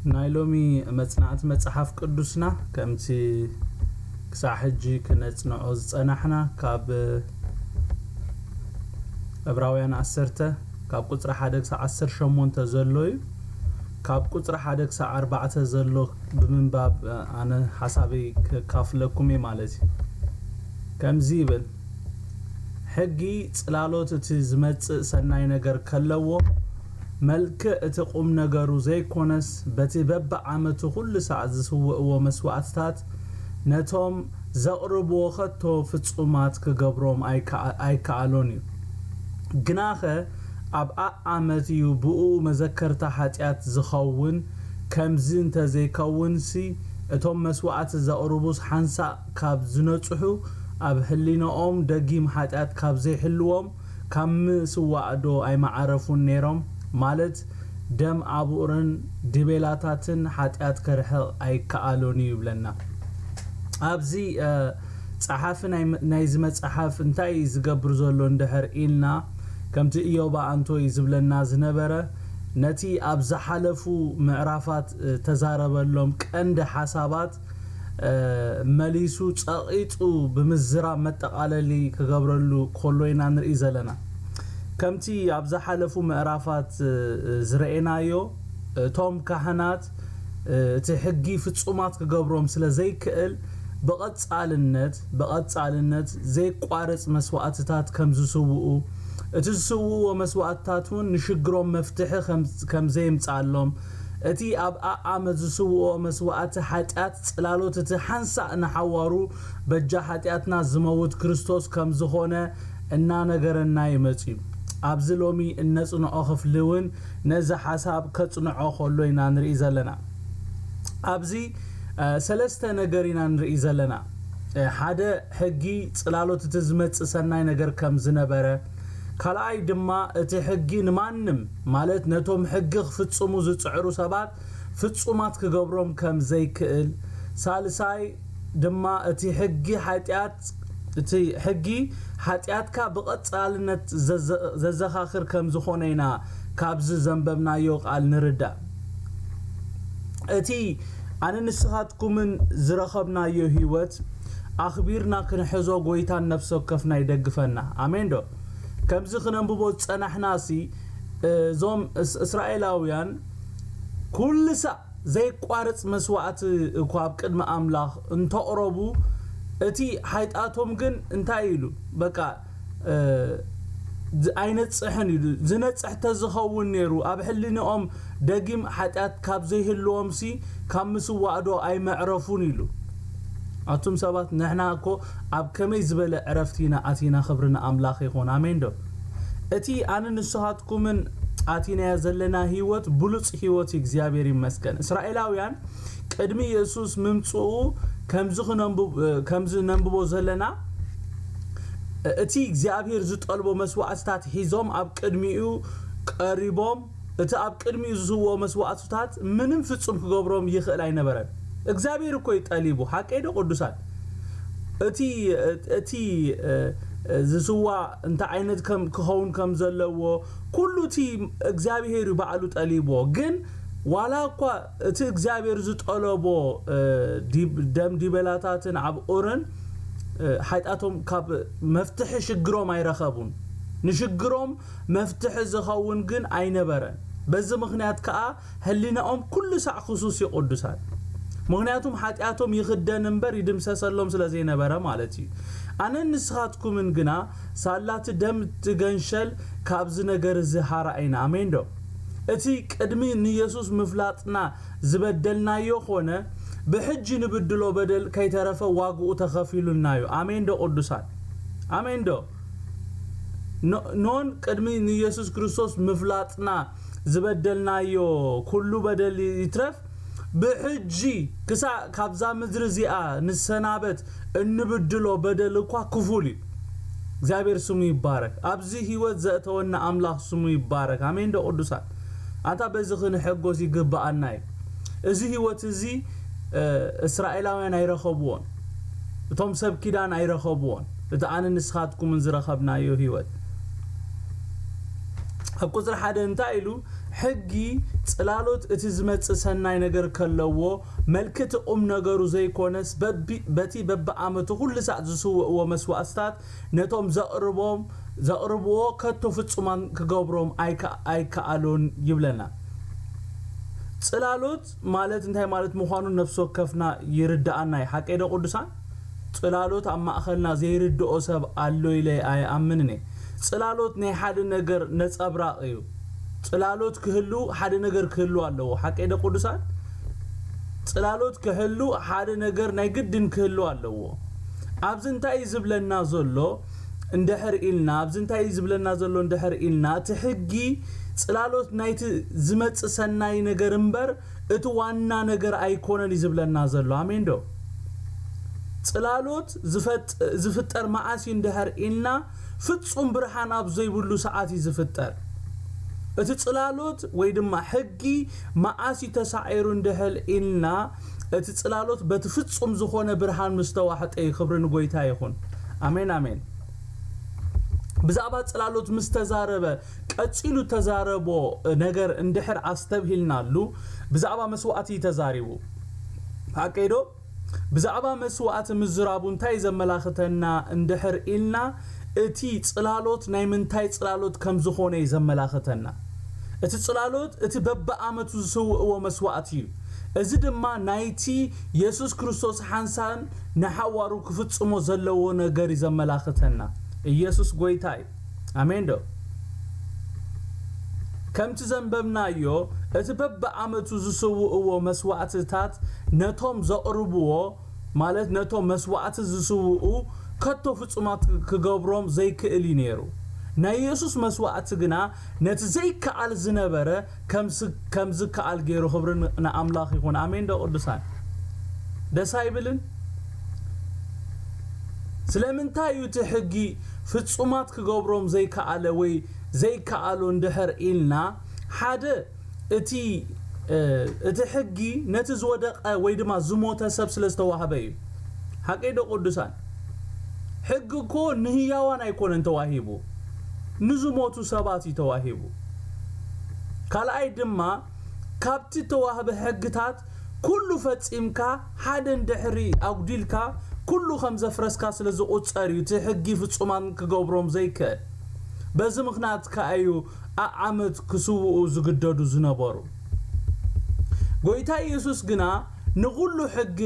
نايلومي مصنعت مصحف قدسنا كمتي كساحجي كنصنعو صنحنا كاب عبراويان 10 كاب قطر 1 10 8 زلوي كاب قطر 1 4 زلو بمنباب انا حسابي كافلكم مالتي كمزي بل حقي صلالوت تزمص سناي ነገር ከለዎ መልክ እትቆም ነገሩ ዘይኮነስ በትበብ ዓመቱ ሁሉ ሰዓት ዝስውእዎ መስዋዕትታት ነቶም ዘቅርቦ ኸቶ ፍጹማት ከገብሮም አይካአሎኒ ግናኸ ኣብ ዓመት ይብኡ መዘከርታ ኃጢአት ዝኸውን ከምዝ እንተ ዘይከውንሲ እቶም መስዋዕት ዘቅርቡስ ሓንሳ ካብ ዝነጽሑ ኣብ ህሊናኦም ደጊም ኃጢአት ካብ ዘይሕልዎም ከም ስዋዕዶ አይማዓረፉን ነይሮም ማለት ደም አቡርን ዲቤላታትን ኃጢአት ከርሕቕ አይካአሎኒ ይብለና ኣብዚ ጸሐፍ ናይዝ መጽሐፍ እንታይ ዝገብር ዘሎ እንደህር ኢልና ከምቲ ኢዮባ አንቶ ይዝብለና ዝነበረ ነቲ ኣብ ዝሓለፉ ምዕራፋት ተዛረበሎም ቀንድ ሐሳባት መሊሱ ጸቂጡ ብምዝራብ መጠቃለሊ ከገብረሉ ኮሎይና ንርኢ ዘለና ከምቲ ኣብ ዝሓለፉ ምዕራፋት ዝረኤናዮ ቶም ካህናት እቲ ሕጊ ፍጹማት ከገብሮም ስለዘይክእል በቐጻልነት ዘይቋረጽ መስዋዕትታት ከም ዝስውኡ እቲ ዝስውኡ መስዋዕትታቱን ንሽግሮም መፍትሒ ከም ዘይምጻሎም እቲ ኣብ ዓመት ዝስውኡ መስዋዕት ኃጢአት ጽላሎት እቲ ሓንሳእ ንሐዋሩ በጃ ኃጢአትና ዝመውት ክርስቶስ ከም ዝኾነ እና ነገረና ይመጽዩ ኣብዝሎሚ እነጽንዖ ኸፍልውን ነዛ ሐሳብ ከጽንዖ ኸሎይና ንርኢ ዘለና ኣብዚ ሰለስተ ነገር ኢና ንርኢ ዘለና ሓደ ሕጊ ጽላሎት ትዝመጽ ሰናይ ነገር ከም ዝነበረ ካልኣይ ድማ እቲ ሕጊ ንማንም ማለት ነቶም ሕጊ ፍጹሙ ዝጽዕሩ ሰባት ፍጹማት ክገብሮም ከም ዘይክእል ሳልሳይ ድማ እቲ ሕጊ ኃጢአት እቲ ሕጊ ኃጢአትካ በቐጻልነት ዘዘኻኽር ከም ዝኾነና ካብዚ ዘንበብናዮ ቃል ንርዳ እቲ ኣንንስኻትኩምን ዝረኸብናዮ ህይወት ኣኽቢርና ክንሕዞ ጎይታን ነፍስ ወከፍና ይደግፈና አሜን ዶ ከምዚ ክነንብቦ ጸናሕናሲ ዞም እስራኤላውያን ኩልሳ ዘይቋርጽ መስዋዕት እኳ ኣብ ቅድመ ኣምላኽ እንተቕረቡ እቲ ኃጢአቶም ግን እንታይ ኢሉ በቃ አይነጽሕን ኢሉ ዝነጽሕ ተዝኸውን ነይሩ ኣብ ሕሊናኦም ደጊም ኃጢአት ካብ ዘይህልዎምሲ ካብ ምስዋዕዶ ኣይመዕረፉን ኢሉ አቱም ሰባት ንሕና እኮ ኣብ ከመይ ዝበለ ዕረፍቲና ኣቲና ኽብርና ኣምላኽ ይኹን አሜን ዶ እቲ ኣንንስኻትኩምን ኣቲና ዘለና ህይወት ብሉጽ ህይወት እግዚአብሔር ይመስገን እስራኤላውያን ቅድሚ ኢየሱስ ምምጽኡ ከምዝ ነንብቦ ዘለና እቲ እግዚአብሔር ዝጠልቦ መስዋዕትታት ሒዞም ኣብ ቅድሚኡ ቀሪቦም እቲ ኣብ ቅድሚኡ ዝስውኦ መስዋዕትታት ምንም ፍጹም ክገብሮም ይኽእል ኣይነበረን እግዚአብሔር እኮ ይጠሊቡ ሓቀይዶ ቅዱሳን እቲ ዝስዋ እንተ ዓይነት ክኸውን ከም ዘለዎ ኩሉ እቲ እግዚአብሔር ባዕሉ ጠሊቦ ግን ዋላ እኳ እቲ እግዚአብሔር ዝጠለቦ ደም ዲቤላታትን ኣብ ኦረን ኃጢአቶም ካብ መፍትሒ ሽግሮም አይረኸቡን ንሽግሮም መፍትሒ ዝኸውን ግን አይነበረን በዚ ምኽንያት ከዓ ህሊናኦም ኩሉ ሰዕ ኹሱስ ይቅዱሳን ምኽንያቱም ኃጢአቶም ይኽደን እንበር ይድምሰሰሎም ስለዘይነበረ ማለት እዩ ኣነ ንስኻትኩምን ግና ሳላት ደም ትገንሸል ካብዚ ነገር ዝሃራይና አሜን ዶ እቲ ቅድሚ ንኢየሱስ ምፍላጥና ዝበደልናዮ ኾነ بحج نبدلو بدل كي ترفا واقو تخفيلو النايو آمين دو قدسان آمين دو نون قدمي نيسوس كريستوس مفلاتنا زبدلنايو كلو بدل يترف بحجي كسا كابزا مدرزيا نسنابت انبدلو بدلكوا كفولي እግዚአብሔር ስሙ ይባረክ አብዚ ህይወት ዘተወና አምላክ ስሙ ይባረክ አሜን ዶ ቅዱሳን አንተ በዝኽን ሕጎስ ይግባአናይ እዚ ህይወት እዚ እስራኤላውያን አይረኸቡን እቶም ሰብ ኪዳን አይረኸቡን እታአን ንስኻትኩም እንዝረኸብናዮ ህይወት ቁጥር 1 እንታይ ኢሉ ሕጊ ጽላሎት እቲ ዝመጽእ ሰናይ ነገር ከለዎ መልክት ነገሩ ዘይኮነስ በቲ በበአመቱ ሁሉ ሰዓት ዝስውዕዎ መስዋዕታት ነቶም ዘቅርብዎ ከቶ ፍጹማን ክገብሮም አይከአሎን ይብለና ጽላሎት ማለት እንታይ ማለት ምዃኑ ነፍስ ወከፍና ይርዳአና ሓቀደ ቅዱሳን ጽላሎት ኣብ ማእኸልና ዘይርድኦ ሰብ አሎ ኢለ አምንኔ ጽላሎት ናይ ሓደ ነገር ነጸብራቅ እዩ ጽላሎት ክህሉ ሓደ ነገር ክህሉ ኣለዎ ሓቀደ ቅዱሳን ጽላሎት ክህሉ ሓደ ነገር ናይ ግድን ክህሉ ኣለዎ ኣብዚ እንታይ ዝብለና ዘሎ እንደሕር ኢልና ኣብዚ እንታይ ዝብለና ዘሎ እንደሕር ኢልና ትሕጊ ጽላሎት ናይቲ ዝመጽእ ሰናይ ነገር እምበር እቲ ዋና ነገር ኣይኮነን ዝብለና ዘሎ አሜን ዶ ጽላሎት ዝፍጠር ማዓሲ እንደሕር ኢልና ፍጹም ብርሃን ኣብ ዘይብሉ ሰዓት ይዝፍጠር እቲ ጽላሎት ወይ ድማ ሕጊ ማዓሲ ተሳዒሩ እንደሕል ኢልና እቲ ጽላሎት በትፍጹም ዝኾነ ብርሃን ምስተዋሕጠ ይኽብርን ጎይታ ይኹን አሜን አሜን ብዛዕባ ጽላሎት ምስተዛረበ ቀጺሉ ተዛረቦ ነገር እንደሕር አስተብሂልናሉ ብዛዕባ መስዋዕቲ ተዛሪቡ አቀይዶ ብዛዕባ መስዋዕቲ ምዝራቡ እንታይ ዘመላኽተና እንደሕር ኢልና እቲ ጽላሎት ናይ ምንታይ ጽላሎት ከም ዝኾነ ይዘመላኽተና እቲ ጽላሎት እቲ በበአመቱ ዝስውዕዎ መስዋዕቲ እዩ እዚ ድማ ናይቲ ኢየሱስ ክርስቶስ ሓንሳን ንሓዋሩ ክፍጽሞ ዘለዎ ነገር ይዘመላኽተና ኢየሱስ ጎይታይ አሜን ዶ ከምቲ ዘንበብናዮ እቲ በበአመቱ ዝስውዕዎ መስዋዕትታት ነቶም ዘቅርብዎ ማለት ነቶም መስዋዕት ዝስውዑ ከቶ ፍጹማት ክገብሮም ዘይክእል ነይሩ ናይ ኢየሱስ መስዋዕት ግና ነቲ ዘይከኣል ዝነበረ ከምዝ ከኣል ገይሩ ክብርን ንኣምላኽ ይኹን አሜን ዶ ቅዱሳን ደስ አይብልን ስለምንታይ እቲ ሕጊ ፍጹማት ክገብሮም ዘይከኣለ ወይ ዘይከኣሉ እንደሕር ኢልና ሓደ እቲ ሕጊ ነቲ ዝወደቀ ወይ ድማ ዝሞተ ሰብ ስለዝተዋህበ እዩ ሓቀይዶ ቅዱሳን ሕጊ እኮ ንህያዋን ኣይኮነን ተዋሂቡ ንዝሞቱ ሰባት ተዋሂቡ ካልኣይ ድማ ካብቲ ተዋህበ ሕግታት ኩሉ ፈጺምካ ሓደ እንደሕሪ ኣጉዲልካ ኩሉ ከም ዘፍረስካ ስለዝቁጸር እዩ እቲ ሕጊ ፍጹማን ክገብሮም ዘይክእል በዚ ምኽንያት ከኣዩ ዓመት ክስውኡ ዝግደዱ ዝነበሩ ጎይታ ኢየሱስ ግና ንኩሉ ሕጊ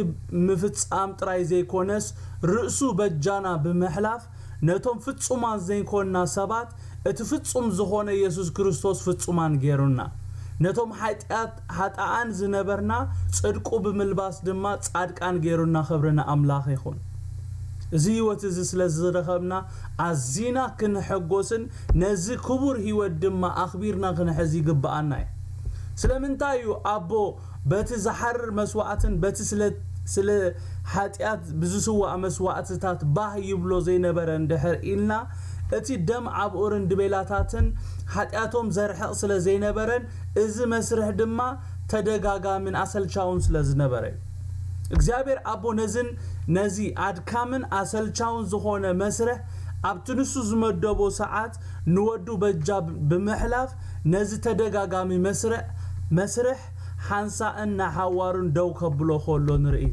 ምፍጻም ጥራይ ዘይኮነስ ርእሱ በጃና ብምሕላፍ ነቶም ፍጹማን ዘይኮንና ሰባት እቲ ፍጹም ዝኾነ ኢየሱስ ክርስቶስ ፍጹማን ገይሩና ነቶም ኃጢአን ዝነበርና ጽድቁ ብምልባስ ድማ ጻድቃን ገይሩና ክብርና አምላኽ ይኹን እዚ ህይወት እዚ ስለዝረኸብና አዚና ክንሕጎስን ነዚ ክቡር ህይወት ድማ አኽቢርና ክንሕዝ ይግባአና ስለምንታይ አቦ በቲ ዝሐርር መስዋዕትን በቲ ስለ ኃጢአት ብዙስዋ መስዋዕትታት ባህ ይብሎ ዘይነበረ እንደሕር ኢልና እቲ ደም ዓብኡርን ድቤላታትን ኃጢአቶም ዘርሕቕ ስለ ዘይነበረን እዚ መስርሕ ድማ ተደጋጋምን አሰልቻውን ስለ ዝነበረ እግዚአብሔር አቦ ነዚ አድካምን አሰልቻውን ዝኾነ መስርሕ ኣብቲ ንሱ ዝመደቦ ሰዓት ንወዱ በጃ ብምሕላፍ ነዚ ተደጋጋሚ መስርሕ ሓንሳእን ናሓዋሩን ደው ከብሎ ከሎ ንርኢ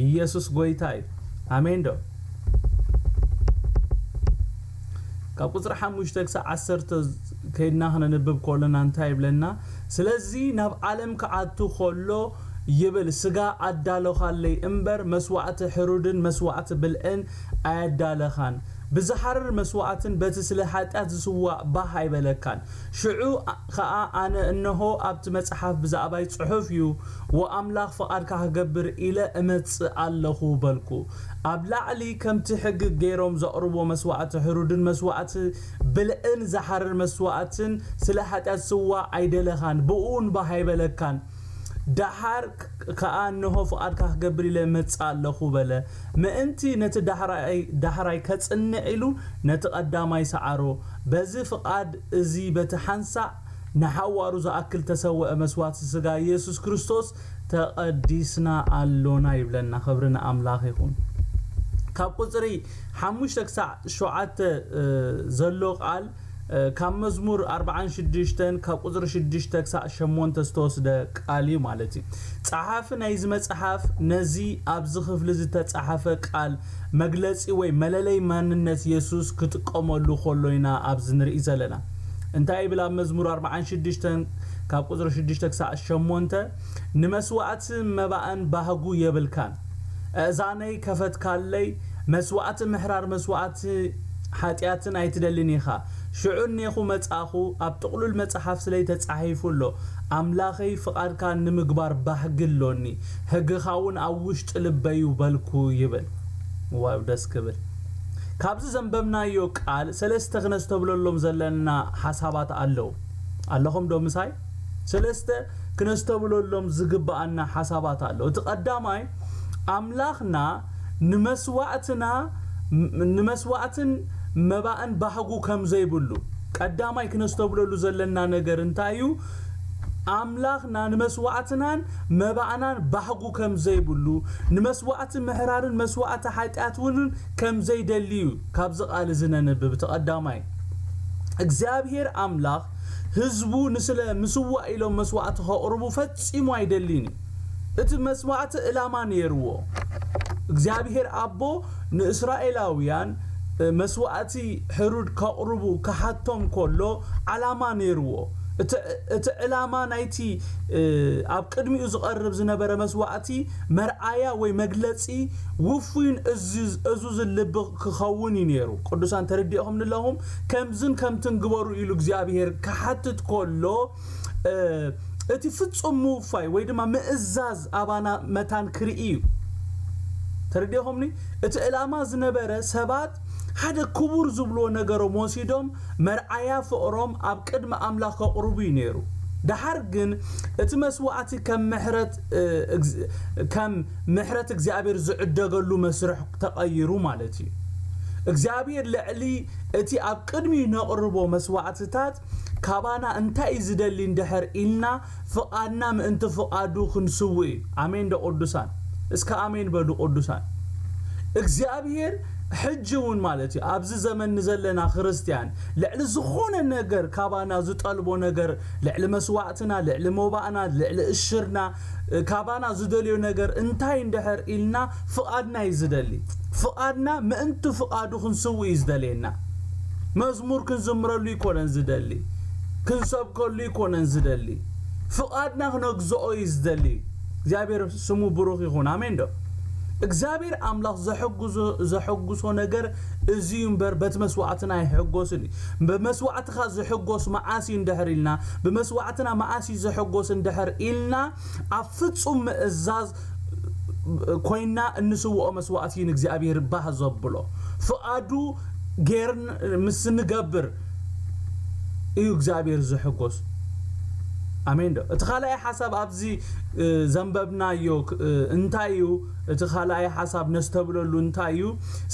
ኢየሱስ ጎይታ እዩ አሜን ዶ ካብ ቁጥር 5 ክሳብ 10 ከይድና ክንንብብ ከለና እንታይ ይብለና ስለዚ ናብ ዓለም ከዓቱ ከሎ ይብል ስጋ አዳለኻለይ እምበር መስዋዕት ሕሩድን መስዋዕት ብልዕን አያዳለኻን بزحرر مسواعة بتسل حتى تسوى بهاي بلكان شعو خاء أنا إنه أبت متحف بزعباي صحفيو وأملاخ فقد كهجبر إلى أمت الله بالكو أبلع لي كم تحقق جيرهم زقربوا مسواعة حرود مسواعة بلئن زحرر مسواعة سلاحات تسوى عيدلخان بقون بهاي بلكان دحر كأنه فقد كهجبري لمتصالخ بلا ما أنت نت دحراي كتصنعلو نت قداماي سعرو بزي فقد زي بتحنسع نحوارو زأكل تسوى مسوات السجا يسوع كريستوس تقدسنا اللونا يبلنا خبرنا أملاخ يكون كاب قصري حموش تكسع شوعات زلوق قال كم مزمور 46 كاب قصر 6 تكسع شمون تستوسد قالي مالتي صحافنا يزم صحاف نزي ابزخف لزي تصحاف قال مغلصي وي مللي ماننت يسوع كتقملو خلوينا ابز نري زلنا انتي بلا مزمور 46 كاب قصر 6 تكسع شمونته نمسوعت مبان باهغو يبلكان ازاني كفت كالي مسوعت محرار مسوعت حاتياتن ايتدلنيخا شعوني خو مصاخو اب تقلو المصحف سلي تصحيفلو املاخي فقاد كان نمغبار باحغلوني هغخاون اوشط لبيو بلكو يبل واو دس كبر كابز زنبمنايو قال سلسته خنس تبلولم زلنا حسابات አለው አለهم ዶምሳይ سلسته خنس تبلولم ዝግባአና حسابات አለው ተቀዳማይ አምላኽና ንመስዋዕትን መባእን ባሕጉ ከም ዘይብሉ ቀዳማይ ክነስተብለሉ ዘለና ነገር እንታዩ አምላኽና ንመስዋዕትናን መባእናን ባሕጉ ከም ዘይብሉ ንመስዋዕት ምሕራርን መስዋዕት ኃጢአትን ከም ዘይደልዩ ካብዚ ቃል ዝነንብብ ተቀዳማይ እግዚአብሔር አምላኽ ህዝቡ ንስለ ምስዋዕ ኢሎም መስዋዕት ከቅርቡ ፈጽሞ አይደልኒ እቲ መስዋዕት ዕላማ ነይርዎ እግዚአብሔር አቦ ንእስራኤላውያን መስዋዕቲ ሕሩድ ከቅርቡ ከሓቶም ኮሎ ዓላማ ነይርዎ እቲ ዕላማ ናይቲ ኣብ ቅድሚኡ ዝቀርብ ዝነበረ መስዋዕቲ መርአያ ወይ መግለጺ ውፉይን እዙዝ ልብ ክኸውን ነይሩ ቅዱሳን ተረዲኦም ንለሁም ከምዝን ከምትን ግበሩ ኢሉ እግዚአብሔር ከሓትት ኮሎ እቲ ፍጹም ሙፋይ ወይ ድማ ምእዛዝ አባና መታን ክርኢ ተረዲኦምኒ እቲ ዕላማ ዝነበረ ሰባት ሓደ ክቡር ዝብሎ ነገሮም ወሲዶም መርአያ ፍቅሮም ኣብ ቅድመ አምላኽ ከቅርቡ ነይሩ دحر ግን እቲ መስዋዕቲ ከም ምሕረት እግዚአብሔር ዝዕደገሉ መስርሕ ተቀይሩ ማለት እዩ እግዚአብሔር ለዕሊ እቲ ኣብ ቅድሚ ነቅርቦ መስዋዕትታት ካባና እንታይ ዝደሊ እንደሕር ኢልና ፍቃድና ምእንቲ ፍቃዱ ክንስውይ አሜን ደቅዱሳን እስከ አሜን በዱ ቅዱሳን እግዚአብሔር حجون مالتي أبز زمن نزلنا خريستيان لعل زخون النجر كابانا زطلبو نجر لعل مسوعتنا لعل موبعنا لعل الشرنا كابانا زدليو نجر انتاي اندحر إلنا فقادنا يزدلي فقادنا ما انتو فقادو خنسوي يزدلينا مزمور كنزمرلو يكون انزدلي كنسبكلو يكون انزدلي فقادنا خنقزعو يزدلي እግዚአብሔር ስሙ ብሩክ ይሁን አሜን ዶ እግዚአብሔር አምላክ ዘሐጉሶ ነገር እዚዩም በመስዋዕትና ይሐጎስኒ በመስዋዕትኻ ዘሐጎስ ማዓሲ እንደህርልና በመስዋዕትና ማዓሲ ዘሐጎስ እንደህርልና አፍጹም እዛዝ ኮይና እንስውኦ መስዋዕቲን እግዚአብሔር ባህዘብሎ ፍቃዱ ገርን ምስንገብር እዩ እግዚአብሔር ዘሐጎስ አሜን ዶ ተኻላይ ሐሳብ አብዚ ዘንበብናዮ እንታዩ ተኻላይ ሐሳብ ነስተብለሉ እንታዩ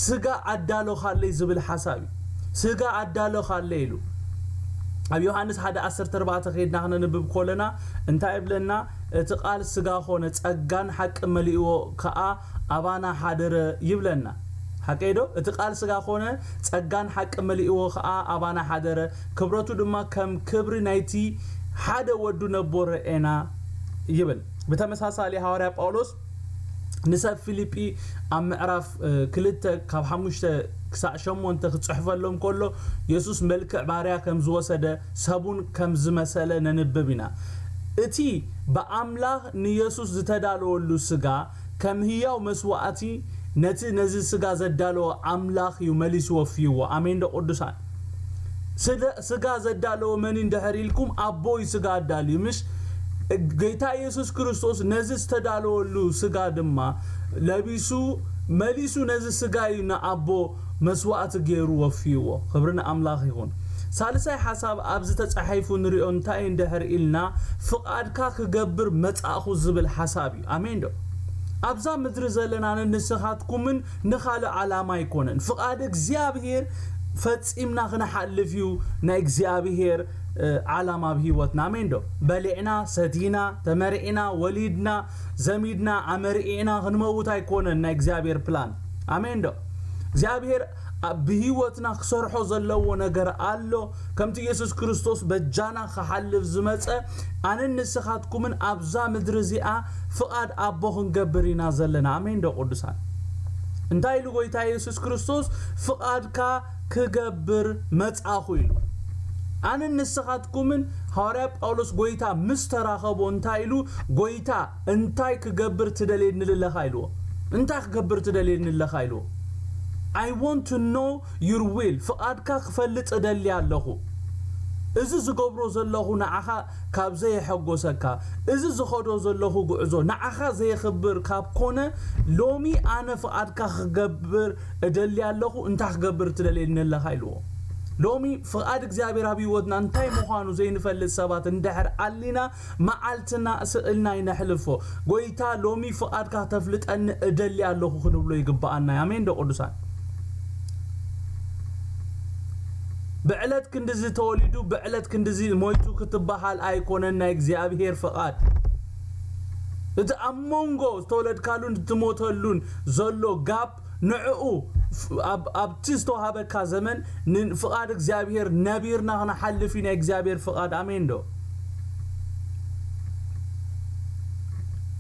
ስጋ አዳሎ ኻለይ ዝብል ሐሳብ ስጋ አዳሎ ኻለይሉ ኣብ ዮሐንስ 1:14 ኸይድና ክንንብብ ኮለና እንታይ ይብለና እቲ ቃል ስጋ ኾነ ጸጋን ሐቅ መሊኦ ከአ አባና ሓደረ ይብለና حقيدو اتقال سغا خونه ጸጋን ሐቅ መሊኦ ከአ አባና ሓደረ ክብረቱ ድማ ከም ክብሪ ናይቲ ሓደ ወዱ ነቦረ ኤና ይብል በተመሳሳሊ ሐዋርያ ጳውሎስ ንሰብ ፊልጵ ኣብ ምዕራፍ 2 ካብ 5 ክሳዕ 8 ክጽሕፈሎም ኮሎ ኢየሱስ መልክዕ ባርያ ከም ዝወሰደ ሰቡን ከም ዝመሰለ ነንብብና እቲ በአምላክ ንኢየሱስ ዝተዳለወሉ ስጋ ከም ህያው መስዋዕቲ ነዚ ስጋ ዘዳለው አምላክ ይመልስ ወፍይዎ አሜን ደቅዱሳን ስጋ ዘዳለው ማን እንደህሪልኩም አቦይ ስጋ አዳሊ ምሽ ጌታ ኢየሱስ ክርስቶስ ነዚ ዝተዳለወሉ ስጋ ድማ ለቢሱ መሊሱ ነዚ ስጋ ይና አቦ መስዋዕት ገይሩ ወፍይዎ ክብርና አምላክ ይሁን ሳልሳይ ሐሳብ ኣብዝ ተጻሒፉ ንሪኦ እንታይ እንደህር ኢልና ፍቃድካ ክገብር መጻእኹ ዝብል ሐሳብ እዩ ኣሜን ዶ ኣብዛ ምድሪ ዘለና ንንስኻትኩምን ንኻል ዓላማ ይኮነን ፍቃድ እግዚአብሔር ፈጽምና ክንሓልፍ እዩ ናይ እግዚአብሔር ዓላማ በህይወትና ኣሜን ዶ በሊዕና ሰቲና ተመሪዕና ወሊድና ዘሚድና አመሪዕና ክንመውት ኣይኮነን ናይ እግዚአብሔር ፕላን ኣሜን ዶ እግዚአብሔር በህይወትና ክሰርሖ ዘለዎ ነገር አሎ ከምቲ ኢየሱስ ክርስቶስ በጃና ክሓልፍ ዝመጸ ኣነን ንስኻትኩምን ኣብዛ ምድሪ እዚኣ ፍቃድ ኣቦ ክንገብር ኢና ዘለና ኣሜን ዶ ቅዱሳን እንታይ ኢሉ ጎይታ ኢየሱስ ክርስቶስ ፍቃድካ ክገብር መጻእኹ ኢሉ ኣነን ንስኻትኩምን ሐዋርያ ጳውሎስ ጎይታ ምስተራኸቦ እንታይ ኢሉ ጎይታ እንታይ ክገብር ትደልየንለኻ ኢሉ እንታይ ክገብር ትደልየንለኻ ኢሉ I want to know your will ፍቃድካ ክፈልጥ እደሊ ኣለኹ እዚ ዝገብሮ ዘለኹ ንዓኻ ካብ ዘይሐጎሰካ እዚ ዝኸዶ ዘለኹ ጉዕዞ ንዓኻ ዘይኽብር ካብ ኮነ ሎሚ ኣነ ፍቃድካ ክገብር እደሊ ኣለኹ እንታይ ክገብር ትደልየንለኻ ኢሉ ሎሚ ፍቃድ እግዚአብሔር ኣብ ህይወትና እንታይ ምዃኑ ዘይንፈልጥ ሰባት እንድሕር ኣሊና መዓልትና ስእልና ይነሕልፎ ጎይታ ሎሚ ፍቃድካ ተፍልጠኒ እደሊ ኣለኹ ክንብሎ ይግባአና ኣሜን ዶ ቅዱሳን بعلت كندزي توليدو بعلت كندزي مويتو كتبحال ايكونن ناي እግዚአብሔር فقاد إذا أمونغو تولد كالون تموتلون زلو غاب نعو أبتستو هابكا زمن فقاد እግዚአብሔር نبيرنا نحلفين እግዚአብሔር فقاد آمين دو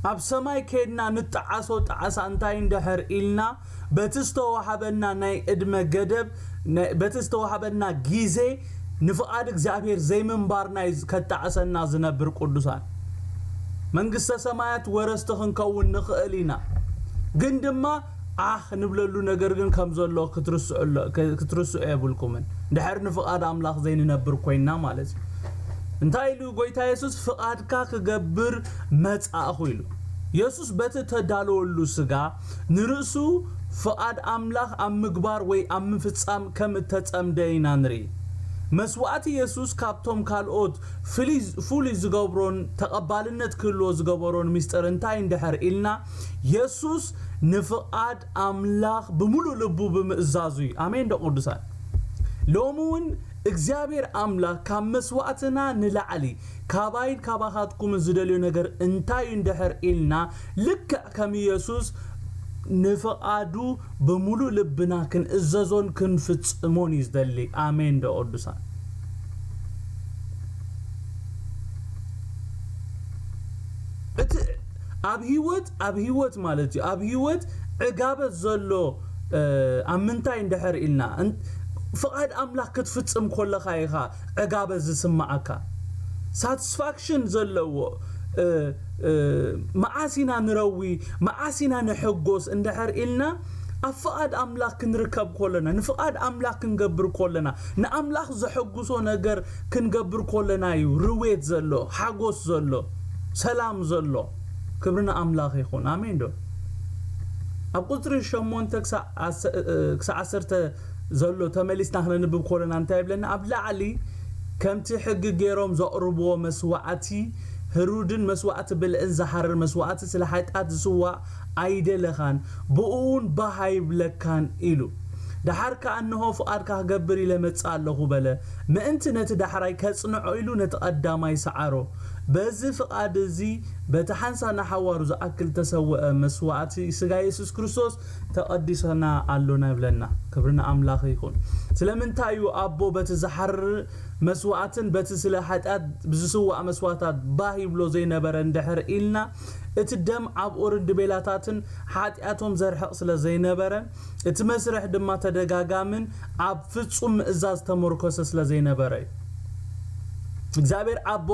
أب سماي كيدنا نتعاسو تعاسا انتاي اندحر إلنا بتستو وحبنا ناي ادما قدب بتستو وحبنا جيزي نفقاد እግዚአብሔር زي منبارنا كتعاسنا زنبر قدسان منقسة سمايات ورستخن كون نخقلينا قندما نبللو نقرقن كمزولو كترسو ايبولكمن دحر نفقاد أملاخ زي ننبر كوينا مالز እንታይ ኢሉ ጎይታ ኢየሱስ ፍቃድካ ክገብር መጻእኹ ኢሉ ኢየሱስ በተተዳለወሉ ስጋ ንርእሱ ፍቃድ አምላኽ ኣብ ምግባር ወይ ኣብ ምፍጻም ከም ተጸምደይና ንርኢ መስዋዕት ኢየሱስ ካብቶም ካልኦት ፍሉይ ዝገብሮን ተቐባልነት ክህልዎ ዝገበሮን ምስጢር እንታይ እንድሕር ኢልና ኢየሱስ ንፍቃድ አምላኽ ብሙሉእ ልቡ ብምእዛዙ እዩ ኣሜን ዶ ቅዱሳን ሎሙን እግዚአብሔር አምላክ ካመስዋዕትና ንላዕሊ ካባይን ካባኻትኩም ዝደልዩ ነገር እንታይ እንድሕር ኢልና ልክ ከም ኢየሱስ ንፍቃዱ በሙሉ ልብና ክንእዘዞን ክንፍጽሞን ይዝደሊ አሜን ዶ ቅዱሳን እቲ ኣብ ህይወት ማለት እዩ ኣብ ህይወት ዕጋበት ዘሎ ኣምንታይ እንድሕር ኢልና فقاد أملاك كتفتم كل خايخا عقابة زسمعك satisfaction زلوا معاسينا نروي معاسينا نحقوس اندحر إلنا أفقاد أملاك نركب كلنا نفقاد أملاك نقبر كلنا نأملاك زحقوسو نقر كنقبر كلنا رويت زلو حقوس زلو سلام زلو كبرنا أملاك يخون آمين دو أبقدر الشمون تكسا عسرت زلو تمليسنا هنا نبب كورنا انتايب لنا أبلا علي كمتي حق جيروم زقربو مسوعتي هرودن مسوعت بالانزحر مسوعت سلاحات أتسوع عيد لخان بقون بهايب لكان إلو دحر كأنه فقادك هجبري لما تسأله بلا ما أنت نتدحري كتصنع إلو نتقدم يسعره بزي فقاد زي بتحنسا نحوار زو أكل تسوء مسوعتي سجى يسوع كريستوس تقدسنا علونا بلنا كبرنا أملاك يكون سلامن تايو أبو بتزحر مسوعتن بتسلحات بزسوء مسوعات باهي بلو زي نبرن دحر إلنا اتدم عبور دبيلاتاتن حاتياتهم زرحق سلا زي نبرن اتمسرح دما تدقاقامن عب فتصم ازاز تمركوس سلا زي نبرن እግዚአብሔር አቦ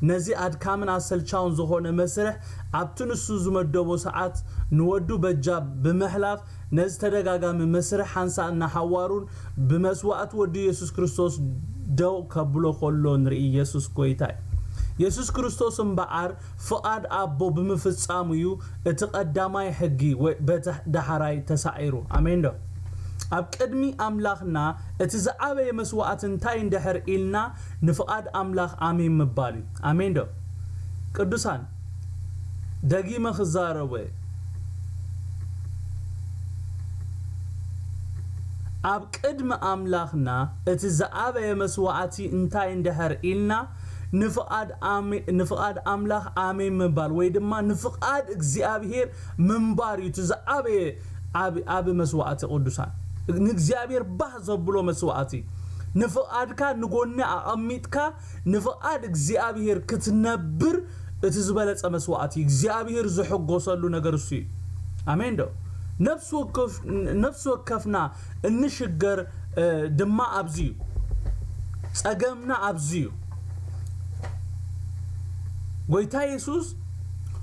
ነዚ አድካምን አሰልቻውን ዘሆነ መስረህ አብትንሱ ዝመደቦ ሰዓት ንወዱ በጃ በመህላፍ ነዚ ተደጋጋሚ መስረህ ሓንሳና ሐዋሩን በመስዋዕት ወዲ ኢየሱስ ክርስቶስ ደው ከብሎ ኮሎ ንርኢ ኢየሱስ ጎይታይ ኢየሱስ ክርስቶስ እምበዓር ፍቃድ አቦ በመፍጻሙ እዩ እቲ ቀዳማይ ሕጊ በተዳሐራይ ተሳዒሩ አሜን ዶ أب قدمي أملاخنا اتزعابي مسوعة انتاي اندحر إلنا نفقاد أملاخ آمين مبالي آمين دو قدسان دقيمة خزاروي أب قدم أملاخنا اتزعابي مسوعة انتاي اندحر إلنا نفقاد أملاخ آمين مبال ويدما نفقاد اكزيابير منبار يتزعابي أبي مسوعة قدسان نجزابير بحزبلو مسوعتي نفقادك نقولنا أميتك نفقاد جزابير كتنبر تزبلت مسوعتي جزابير زحق وصلوا نجرسي آمين دو نفس وكفنا النشجر دماء أبزيو سأجمنا أبزيو قويتا يسوس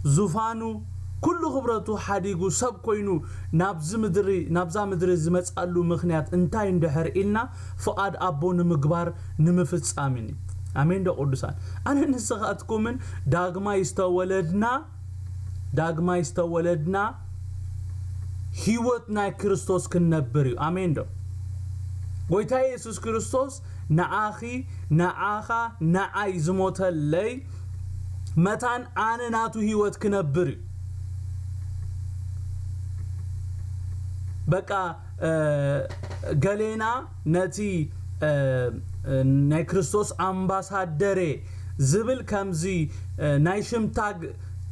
زفانو كل خبرته حديقو سب كوينو نابزا مدري زمت قالو مخنيات انتاي اندحر إلنا فقاد أبو نمقبار نمفتس آميني آمين دو قدسان أنا نسخاتكم من داغما يستولدنا هيوتنا كريستوس كنبريو آمين دو قويتا يسوس كريستوس نعاخا نعاي زموت اللي متان آنا ناتو هيوت كنبريو بقى قالينا نتي ناي كريستوس امباسادري زبل كمزي نايشم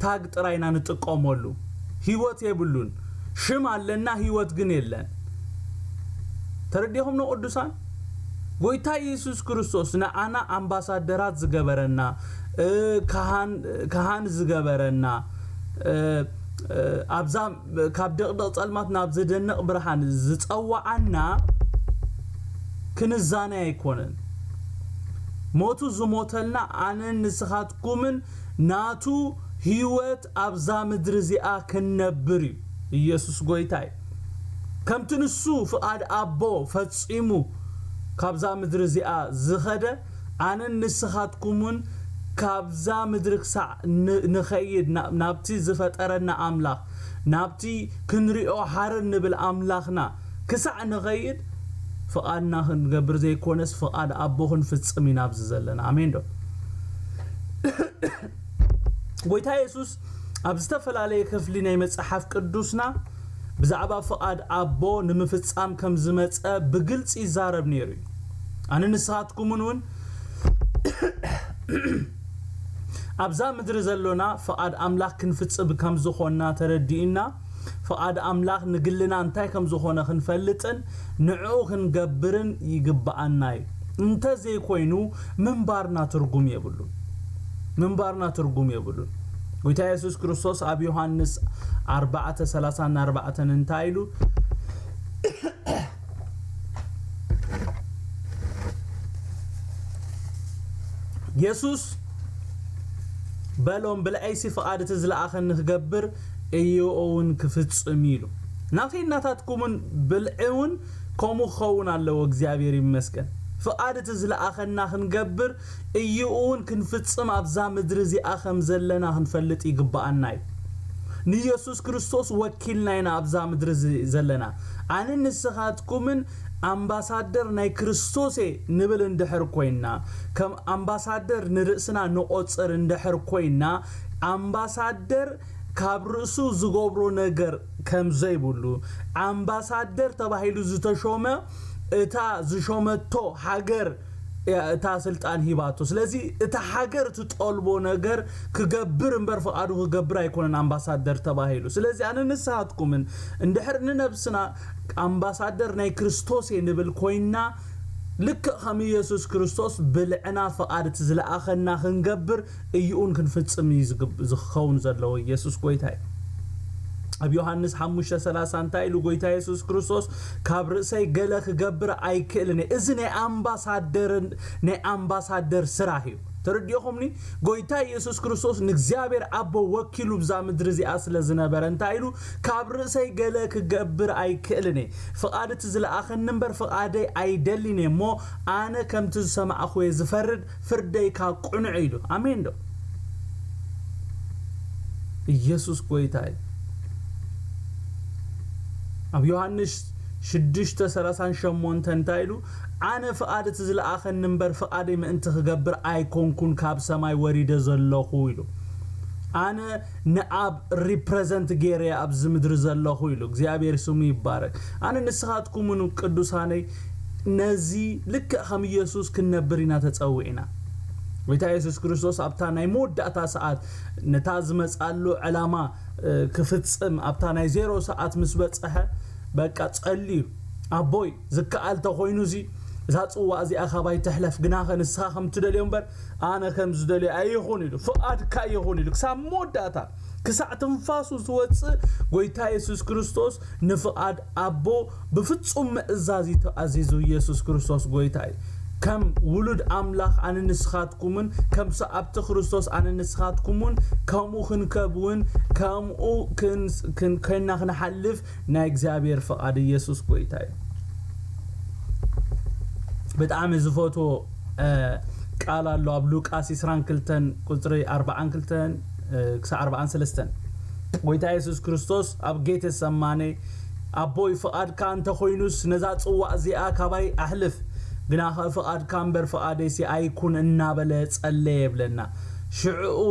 تاج تراينا نتقومولو هيوت يبلون شم علنا هيوت جن يلن ترديهم نو قدسان قويتا يسوس كريستوس انا امباسادرات زغبرنا كهان زغبرنا أبزام كابدق صلمات نابزدنق برهان زتصوعنا كنزانه يكونن موتو زموتلنا أنا نسخاتكمن ناتو هيوت أبزام درزيا كنبري يسوس قويتاي كم تنسو فقاد أبو فتسيمو كابزام درزيا زخده أنا نسخاتكمن كابزا مدرك سع نخيد نابتي زفت أرنا أملاخ نابتي كنريو حارن بالأملاخنا كسع نخيد فقادنا نقبر زي كونس فقاد أبوهن فتسمي نابز زلنا آمين دو قويتا يسوس أبستفل عليه كفلين يمتصحف قدوسنا بزعبا فقاد أبو نمفتسام كم زمت بقلت إزارب نيري أنا نسخاتكمون أبزا مدر زلونا فقاد أملاخ كنفتس بكم زخونا تردينا فقاد أملاخ نقلنا انتاي كم زخونا خنفلتن نعو خنقبرن يقبعناي انت زي كوينو منبارنا ترقوم يبلون ويتا يسوس كريستوس أبي يوحنس 4:34 انتايلو يسوس بلون بالعيسي فقادة تزلعاخن نخقبر ايوون كفتسميلو ناخي ناتاتكمون بالعون كومو خون على وغزيابير يمسكن فقادة تزلعاخن نخنقبر ايوون كنفتسم ابزا مدرزي اخم زلنا خنفلت يقبعناي نيسوس كريستوس وكيلنا ابزا مدرزي زلنا أنا نسخاتكمن أمباسادر ناي كريستوسي نبل اندحر كوينا كم أمباسادر نرسنا نقصر اندحر كوينا أمباسادر كابرسو زغوبرو نجر كم زيبولو أمباسادر تباهيلو زتشومة اتا زشومتو حجر اتا سلطان هيباتو سلازي اتا حجر تطلبو نجر كجبر مبر فقادو كجبر يكون أمباسادر تباهيلو سلازي أنا نسخاتكمن اندحر ننبسنا أمباسادر ناي كريستوس ينبل كوينا لك خمي يسوس كريستوس بالعنا فقادة زلآخنا خنقبر ايون كنفتسمي زخون زلو يسوس كويتاي أبي يوحنس 5:30 تايلو قويتا يسوس كريستوس كابرسي قلق قبر أي كلني إذن أمباسادر سراحيو ترديوخمني قويتا يسوس كريستوس نكزيابير أبو وكيلو بزا مدرزي أصل زنبرن تايلو كابرسي قلق قبر أي كلني فقادة تزل آخر نمبر فقادة أي دليني مو أنا كم تسمع أخوي زفرد فردي كاقعنعيدو أمين دو يسوس قويتاي أبي يوحنس 6:38 እንታይሉ አነ ፍቃድት ዝለአኸን ንበር ፍቃዴ ምእንቲ ክገብር ኣይኮንኩን ካብ ሰማይ ወሪደ ዘለኹ ኢሉ አነ ንአብ ሪፕሬዘንት ጌሬ ኣብ ዝምድር ዘለኹ ኢሉ እግዚአብሔር ስሙ ይባረክ አነ ንስኻትኩም ቅዱሳነይ ነዚ ልክ ከም ኢየሱስ ክንነብርና ተጸውዒና ወይታ ኢየሱስ ክርስቶስ ኣብታ ናይ ሞዳእታ ሰዓት ነታ ዝመጻሉ ዕላማ ክፍጽም ኣብታ ናይ 0 ሰዓት ምስ በጽሐ በቃ ጸልዩ ኣቦይ ዝከኣል ተኾይኑዚ ዛጽዋ እዚኣ ኻባይ ተሕለፍ ግና ኸንስኻ ከም ትደልዮም በር ኣነ ከም ዝደልዮ ኣይኹን ኢሉ ፍቃድካ ይኹን ኢሉ ክሳብ ሞዳእታ ክሳዕ ትንፋሱ ዝወጽእ ጎይታ ኢየሱስ ክርስቶስ ንፍቃድ ኣቦ ብፍጹም ምእዛዝ ተኣዚዙ ኢየሱስ ክርስቶስ ጎይታ كم ولد أملاخ عن النسخاتكمون كم سأبت خريستوس عن النسخاتكمون كم أخن كبون كم كن نحن حلف نايجزابير فقاد يسوع كويتاي بتعمل زفوتو قال الله بلوك أسيسران كلتن كتري 4 كلتن كسا 4 سلستن كويتاي يسوع كريستوس أبجيت السماني أبوي فقاد كان تخوينوس نزات صوا زيا كباي أحلف ግና ፈቃድ ካምበር ፈቃደሲ አይኩን እናበለ ጸለየ ብለና ሽዑ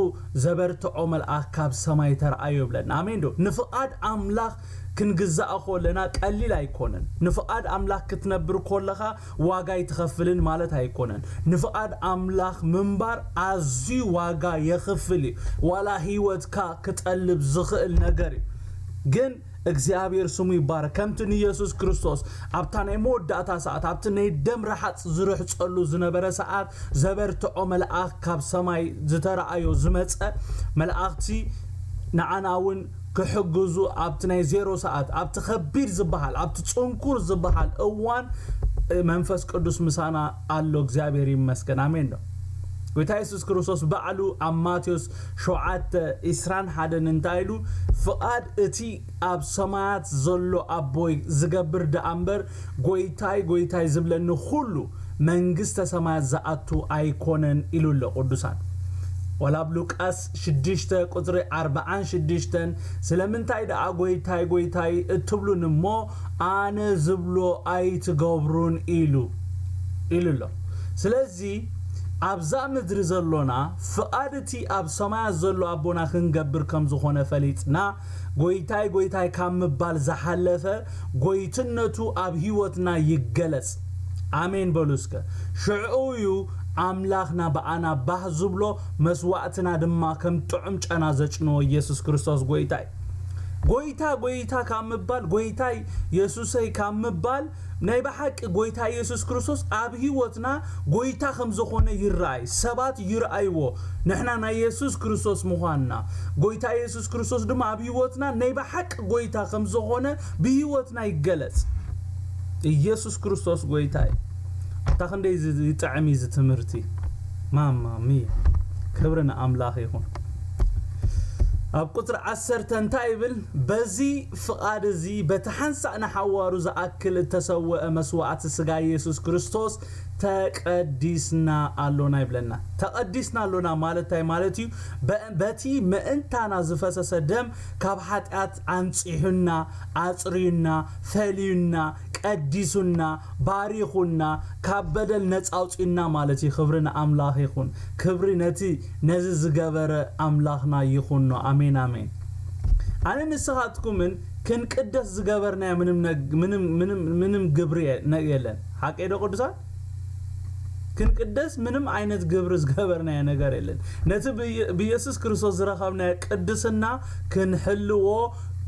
ዘበርትዖ መልአክ ካብ ሰማይ ተርአዮ ብለና አሜን ዶ ንፍቃድ አምላክ ክንግዛእ ኮለና ቀሊል አይኮነን ንፍቃድ አምላክ ክትነብር ኮለኻ ዋጋ ይትኸፍልን ማለት አይኮነን ንፍቃድ አምላክ ምንባር አዚ ዋጋ ይኸፍል ወላ ህይወትካ ክትቀልብ ዝኽእል ነገር ግን እግዚአብሔር ስሙ ይባረክ ከምትን ኢየሱስ ክርስቶስ ኣብታናይ ሞዳእታ ሰዓት ኣብትናይ ደም ረሓጽ ዝሩሕ ጸሉ ዝነበረ ሰዓት ዘበርትዖ መልአክ ካብ ሰማይ ዝተራአዮ ዝመጸ መልአክቲ ንዓናውን ክሕግዙ ኣብትናይ 0 ሰዓት ኣብቲ ኸቢድ ዝበሃል ኣብቲ ጽንኩር ዝበሃል እዋን መንፈስ ቅዱስ ምሳና አሎ እግዚአብሔር ይመስገን አሜን ነው ጎይታ ኢየሱስ ክርስቶስ በዓሉ ኣብ ማቴዎስ 7:21 እንታይሉ ፍቃድ እቲ ኣብ ሰማያት ዘሎ ኣቦይ ዝገብር ደኣምበር ጎይታይ ዝብለኒ ሁሉ መንግስተ ሰማያት ዝኣቱ ኣይኮነን ኢሉሎ ቅዱሳን ወላ ብሉቃስ 6:46 ስለምንታይ ደኣ ጎይታይ እትብሉን እሞ ኣነ ዝብሎ ኣይትገብሩን ኢሉሎ ስለዚ ኣብዛ ምድሪ ዘሎና ፍቃድቲ ኣብ ሰማያት ዘሎ ኣቦና ክንገብር ከም ዝኾነ ፈሊጥና ጎይታይ ካብ ምባል ዝሓለፈ ጎይትነቱ ኣብ ህይወትና ይገለጽ አሜን በሉስከ ሽዑዩ አምላክና በአና ባህ ዝብሎ መስዋዕትና ድማ ከም ጥዑም ጨና ዘጭኖ ኢየሱስ ክርስቶስ ጎይታ ካምባል ጎይታይ ኢየሱስይ ካምባል ናይ በሐቅ ጎይታ ኢየሱስ ክርስቶስ ኣብ ህይወትና ጎይታ ከም ዝኾነ ይራይ ሰባት ይራይዎ ንሕና ናይ ኢየሱስ ክርስቶስ ምዃንና ጎይታ ኢየሱስ ክርስቶስ ድማ ኣብ ህይወትና ናይ በሐቅ ጎይታ ከም ዝኾነ ብህይወትና ይገለጽ ኢየሱስ ክርስቶስ ጎይታይ ታኸንደይ ዝጥዕሚ ዝትምርቲ ማማሚ ክብርና አምላኽ ይኹን ኣብ ቁጥር 10 ተንታይብል በዚ ፍቃድ እዚ በተሐንሳእና ሓዋሩ ዝኣክል ተሰወአ መስዋዕት ስጋ ኢየሱስ ክርስቶስ ተቀዲስና አሎና ይብለና ተቀዲስና አሎና ማለታይ ማለትዩ በቲ ምእንታና ዝፈሰሰ ደም ካብ ኃጢአት አንጽሕና አጽሪና ፈሊዩና ቀዲሱና ባሪኹና ካብ በደል ነጻውጽና ማለት ይኽብርና አምላኽ ይኹን ክብሪ ነቲ ነዚ ዝገበረ አምላኽና ይኹን ነው አሜን አነ ንስኻትኩምን ክንቅደስ ዝገበርና ምንም ግብሪ የለን ሐቀደ ቅዱሳን ክንቅደስ ምንም አይነት ግብር ዝገበርና ነገር የለን ነቲ በኢየሱስ ክርስቶስ ዝረኸብና ቅድስና ክንሕልዎ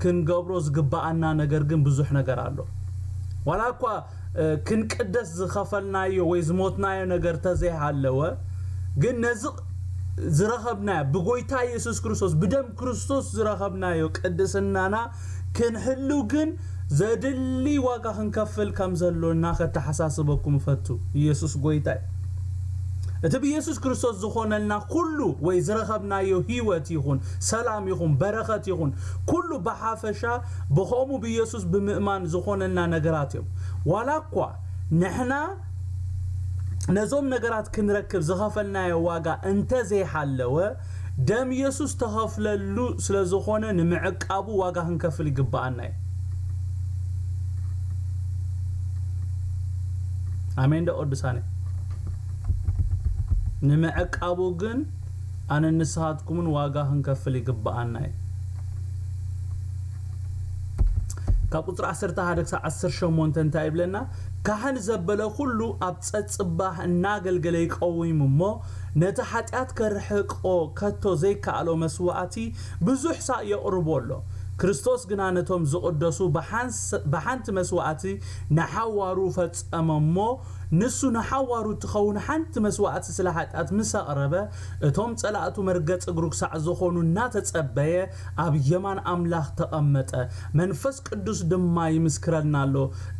ክንገብሮ ዝግባአና ነገር ግን ብዙሕ ነገር አሎ ወላኳ ክንቅደስ ዝኸፈልናዮ ወይ ዝሞትናዮ ነገር ተዘይሃለወ ግን ነዚ ዝረኸብና ብጎይታ ኢየሱስ ክርስቶስ ብደም ክርስቶስ ዝረኸብናዮ ቅድስናና ክንሕሉ ግን ዘድሊ ዋጋ ክንከፍል ከም ዘሎና ከተሐሳስበኩም ፈቱ ኢየሱስ ጎይታይ እቲ በኢየሱስ ክርስቶስ ዝኾነልና ኩሉ ወይ ዝረኸብናዮ ህይወት ይኹን ሰላም ይኹን በረኸት ይኹን ኩሉ በሐፈሻ በኸሙ በኢየሱስ ብምእማን ዝኾነልና ነገራት እዮም ዋላኳ ንሕና ነዞም ነገራት ክንረክብ ዝኸፈልናዮ ዋጋ እንተ ዘይሓለወ ደም ኢየሱስ ተኸፍለሉ ስለዝኾነ ንምዕቃቡ ዋጋ ክንከፍል ይግባአና አሜን ደኦድሳኔ ንመዕቃቡ ግን አነ ንስሓትኩምን ዋጋ ህንከፍል ይግባአና ከቁጥር 11-18 እንታይ ይብለና ካህን ዘበለ ሁሉ ኣብ ጸጽባህ እናገልገለ ይቀውም እሞ ነታ ኃጢአት ከርሕቆ ከቶ ዘይካአሎ መስዋዕቲ ብዙሕ ሳ የቅርቦሎ ክርስቶስ ግና ነቶም ዝቅደሱ በሓንቲ መስዋዕቲ ንሓዋሩ ፈጸመሞ ንሱ ንሓዋሩ ትኸውን ሓንቲ መስዋዕቲ ስለ ኃጢአት ምስ አቅረበ እቶም ጸላእቱ መርገጽ እግሩ ክሳዕ ዝኾኑ እናተጸበየ ኣብ የማን አምላኽ ተቐመጠ መንፈስ ቅዱስ ድማ ይምስክረናሎ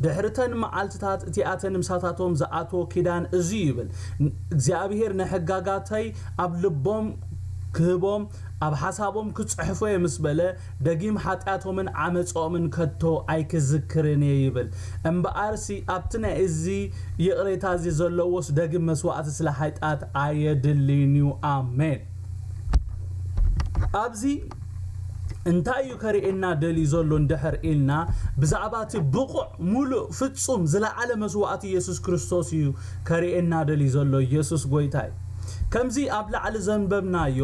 ድሕርተን መዓልትታት እቲአተን ምሳታቶም ዝኣትዎ ኪዳን እዚ ይብል እግዚአብሔር ንሕጋጋተይ ኣብ ልቦም ክህቦም ኣብ ሓሳቦም ክጽሕፎ የምስበለ ደጊም ኃጢአቶምን ዓመጾምን ከቶ ኣይክዝክርን ይብል እምበአርሲ ኣብትነ እዚ ይቅሬታ እዚ ዘለዎስ ደጊም መስዋዕት ስለ ኃጢአት ኣየድልኒው አሜን ኣብዚ እንታይ ከሪኤና ደሊ ዘሎ እንድሕር ኢልና ብዛዕባቲ ብቁዕ ሙሉእ ፍጹም ዝለዓለ መስዋዕት ኢየሱስ ክርስቶስ እዩ ከሪኤና ደሊ ዘሎ ኢየሱስ ጎይታይ ከምዚ ኣብ ላዕሊ ዘንበብናዮ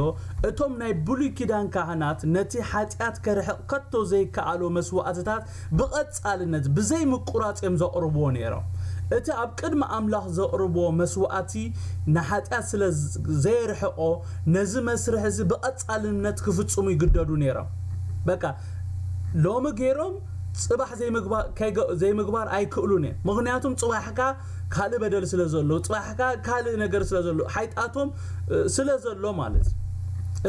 እቶም ናይ ብሉይ ኪዳን ካህናት ነቲ ኃጢአት ከርሕቕ ከቶ ዘይከኣሎ መስዋዕትታት ብቐጻልነት ብዘይ ምቁራጽ እዮም ዘቕርብዎ ነይሮም እቲ ኣብ ቅድሚ ኣምላኽ ዘቕርብዎ መስዋዕቲ ንኃጢአት ስለ ዘይርሕቆ ነዚ መስርሕ እዚ ብቐጻልነት ክፍጽሙ ይግደዱ ነይሮም በቃ ሎሚ ገይሮም ጽባሕ ዘይምግባር ኣይክእሉን ምክንያቱም ጽባሕካ ካል በደል ስለዘሎ ጽባሕካ ካል ነገር ስለዘሎ ኃጢአቶም ስለዘሎ ማለት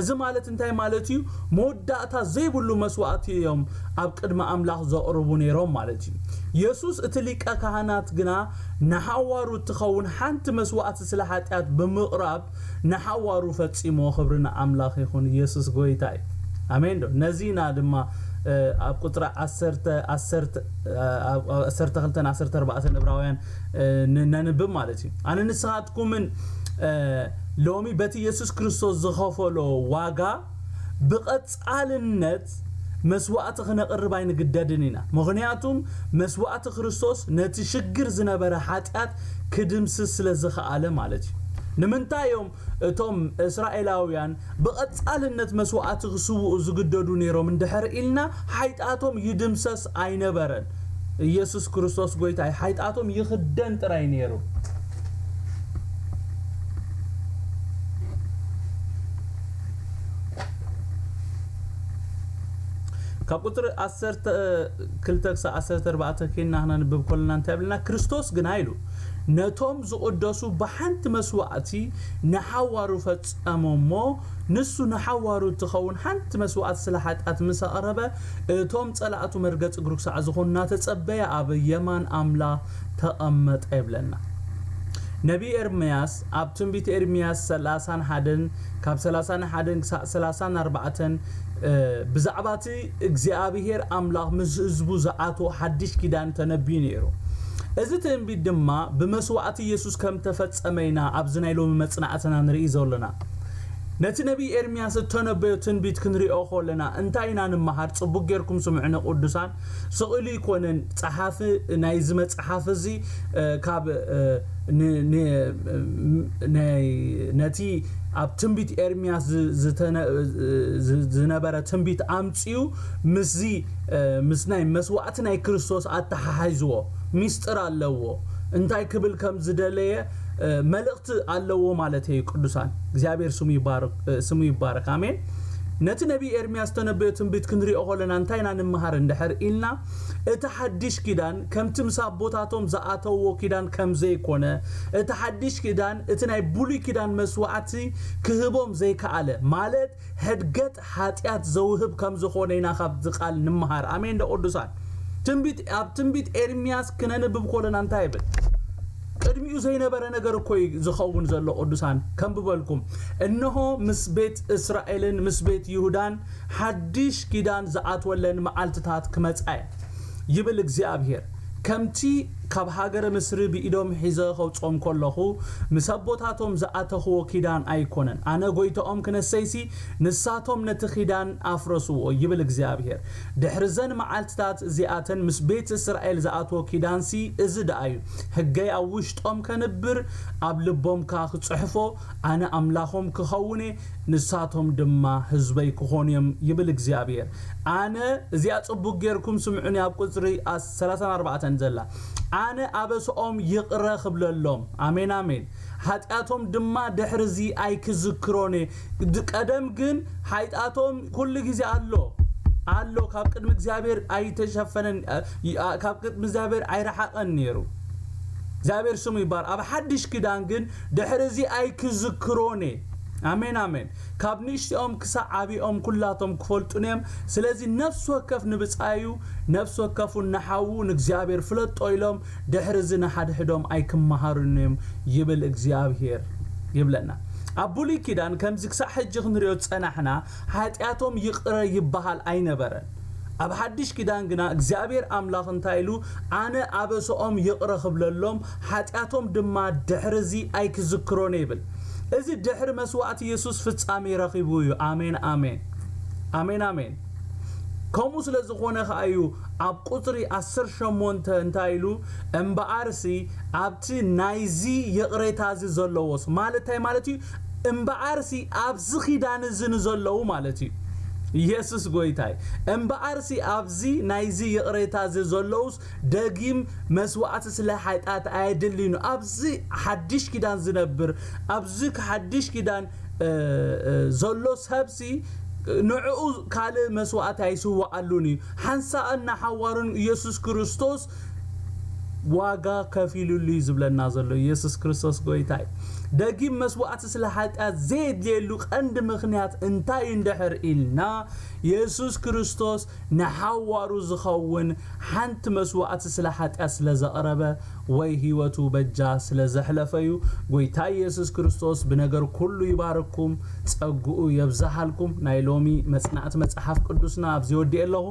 እዚ ማለት እንታይ ማለት እዩ መወዳእታ ዘይብሉ መስዋዕት እዮም ኣብ ቅድሚ ኣምላኽ ዘቕርቡ ነይሮም ማለት እዩ ኢየሱስ እቲ ሊቀ ካህናት ግና ንሓዋሩ ትኸውን ሓንቲ መስዋዕት ስለ ኃጢአት ብምቕራብ ንሓዋሩ ፈጺሞ ክብርና ኣምላኽ ይኹን ኢየሱስ ጎይታይ አሜን ነዚና ድማ ኣብ ቁጥር 10-14 ዕብራውያን ነንብብ ማለት እዩ ኣነ ንስሓትኩምን ሎሚ በቲ ኢየሱስ ክርስቶስ ዝኸፈሎ ዋጋ ብቐጻልነት መስዋዕት ክነቅርብ ኣይንግደድን ኢና ምክንያቱም መስዋዕት ክርስቶስ ነቲ ሽግር ዝነበረ ኃጢአት ክድምስስ ስለ ዝኸኣለ ማለት እዩ ንምንታዮም እቶም እስራኤላውያን ብቐጻልነት መስዋዕት ክስውኡ ዝግደዱ ነይሮም እንድሕር ኢልና ኃጢአቶም ይድምሰስ ኣይነበረን ኢየሱስ ክርስቶስ ጎይታይ ኃጢአቶም ይኽደን ጥራይ ነይሩ ካብ ቁጥር 12-14 ከና ንብብ ኮልና እንታይ ብለና ክርስቶስ ግና ኢሉ ነቶም ዝቅደሱ በሓንቲ መስዋዕቲ ንሓዋሩ ፈጸመሞ ንሱ ንሓዋሩ ትኸውን ሓንቲ መስዋዕት ስለ ኃጢአት ምስ አቅረበ እቶም ጸላእቱ መርገጽ እግሩ ክሳዕ ዝኾኑ ተጸበየ ኣብ የማን አምላኽ ተቐመጠ ይብለና ነቢ ኤርምያስ ኣብ ትንቢት ኤርምያስ 31 ካብ 31-34 ብዛዕባቲ እግዚአብሔር አምላኽ ምስ ህዝቡ ዝኣቶ ሓድሽ ኪዳን ተነብዩ ነይሩ እዚ ትንቢት ድማ በመስዋዕት ኢየሱስ ከም ተፈጸመይና ኣብዝናይ ሎሚ መጽናዕትና ንርኢ ዘለና ነቲ ነቢ ኤርምያስ ተነበየ ትንቢት ክንሪኦ ኾለና እንታይና ንመሃር ጽቡቅ ጌርኩም ስምዑና ቅዱሳን ስቕሊ ይኮነን ጸሓፊ ናይ ዝመጽሓፍ እዚ ካብ ነቲ ኣብ ትንቢት ኤርምያስ ዝነበረ ትንቢት ኣምጽዩ ምስናይ መስዋዕት ናይ ክርስቶስ ኣተሓሓይዝዎ ሚስጥር ኣለዎ እንታይ ክብል ከም ዝደለየ መልእክት ኣለዎ ማለት እዩ ቅዱሳን እግዚአብሔር ስሙ ይባረክ አሜን ነቲ ነቢ ኤርምያስ ተነበየ ትንቢት ክንሪኦ ኾለና እንታይና ንመሃር እንድሕር ኢልና እቲ ሓድሽ ኪዳን ከምቲ ምሳቦታቶም ዝኣተዎ ኪዳን ከም ዘይኮነ እቲ ሓድሽ ኪዳን እቲ ናይ ብሉይ ኪዳን መስዋዕቲ ክህቦም ዘይከኣለ ማለት ሕድገት ኃጢአት ዘውህብ ከም ዝኾነ ኢና ካብ ዝቃል ንመሃር አሜን ቅዱሳን ትንቢት ኤርምያስ ክነንብብ ኾለና እንታይ ይብል ቅድሚኡ ዘይነበረ ነገር እኮ ዝኸውን ዘሎ ቅዱሳን ከም ብበልኩም እነሆ ምስ ቤት እስራኤልን ምስ ቤት ይሁዳን ሓድሽ ኪዳን ዝኣትወለን መዓልትታት ክመጻእ ይብል እግዚአብሔር ከምቲ ካብ ሃገረ ምስሪ ብኢዶም ሒዘ ኸውጾም ከለኹ ምሰቦታቶም ዝኣተኽዎ ኪዳን ኣይኮነን ኣነ ጎይቶኦም ክነሰይሲ ንሳቶም ነቲ ኪዳን ኣፍረስዎ ይብል እግዚአብሔር ድሕርዘን መዓልትታት እዚኣተን ምስ ቤት እስራኤል ዝኣትዎ ኪዳንሲ እዚ ደኣዩ ሕገይ ኣብ ውሽጦም ከንብር ኣብ ልቦም ክጽሕፎ ኣነ ኣምላኾም ክኸውኔ ንሳቶም ድማ ህዝበይ ክኾንዮም ይብል እግዚአብሔር ኣነ እዚኣ ጽቡቅ ጌርኩም ስምዑኒ ኣብ ቁጽሪ 34 ዘላ ኣነ ኣበሶኦም ይቕረ ኽብለሎም ኣሜን ኣሜን ኃጢአቶም ድማ ድሕርዚ ኣይክዝክሮኔ ቀደም ግን ኃጢአቶም ኩሉ ጊዜ አሎ ካብ ቅድሚ እግዚአብሔር ኣይተሸፈነን ካብ ቅድሚ እግዚአብሔር ኣይረሓቐን ነይሩ እግዚአብሔር ስሙ ይባር ኣብ ሓድሽ ኪዳን ግን ድሕርዚ ኣይክዝክሮኔ አሜን አሜን ካብ ንሽኦም ክሳብ ዓቢኦም ኩላቶም ክፈልጡንም ስለዚ ነፍስ ወከፍ ንብጻዩ ነፍስ ወከፉ ንሓው ንእግዚአብሔር ፍለጦ ኢሎም ድሕርዚ ንሓድሕዶም ኣይክመሃሩንም ይብል እግዚአብሔር ይብለና አቡሊ ኪዳን ከምዚ ክሳብ ሕጂ ክንሪኦ ጸናሕና ኃጢአቶም ይቕረ ይባሃል ኣይነበረን ኣብ ሓድሽ ኪዳን ግና እግዚአብሔር ኣምላኽ እንታይሉ ኣነ ኣበሶኦም ይቕረ ኽብለሎም ኃጢአቶም ድማ ድሕርዚ ኣይክዝክሮኔ ይብል እዚ ድሕር መስዋዕት ኢየሱስ ፍጻሜ ረኺቡ እዩ አሜን አሜን አሜን አሜን ከምኡ ስለ ዝኾነ ኸኣዩ ኣብ ቁጽሪ 18 እንታይሉ እምበኣርሲ ኣብቲ ናይዚ ይቕሬታዚ ዘለዎስ ማለታይ ማለት እዩ እምበኣርሲ ኣብዚ ኺዳን ዝን ዘለዉ ማለት እዩ ኢየሱስ ጎይታይ እምበኣርሲ ኣብዚ ናይዚ ይቕሬታዚ ዘለውስ ደጊም መስዋዕት ስለ ኃጢአት ኣይድልኑ ኣብዚ ሓድሽ ኪዳን ዝነብር ኣብዚ ሓድሽ ኪዳን ዘሎ ሰብሲ ንዕኡ ካለ መስዋዕት ኣይስዋዓሉኒ ሓንሳእና ሓዋርን ኢየሱስ ክርስቶስ ዋጋ ከፊሉሉ ዝብለና ዘሎ ኢየሱስ ክርስቶስ ጎይታይ ደጊም መስዋዕት ስለ ኃጢአት ዘየድልየሉ ቀንዲ ምኽንያት እንታይ እንድሕር ኢልና ኢየሱስ ክርስቶስ ንሓዋሩ ዝኸውን ሓንቲ መስዋዕት ስለ ኃጢአት ስለ ዘቕረበ ወይ ህይወቱ በጃ ስለ ዘሕለፈዩ ጎይታ ኢየሱስ ክርስቶስ ብነገር ኩሉ ይባርኩም ጸጉኡ የብዛሃልኩም ናይ ሎሚ መጽናዕት መጽሐፍ ቅዱስና ኣብዚ ወዲእ ኣለኹ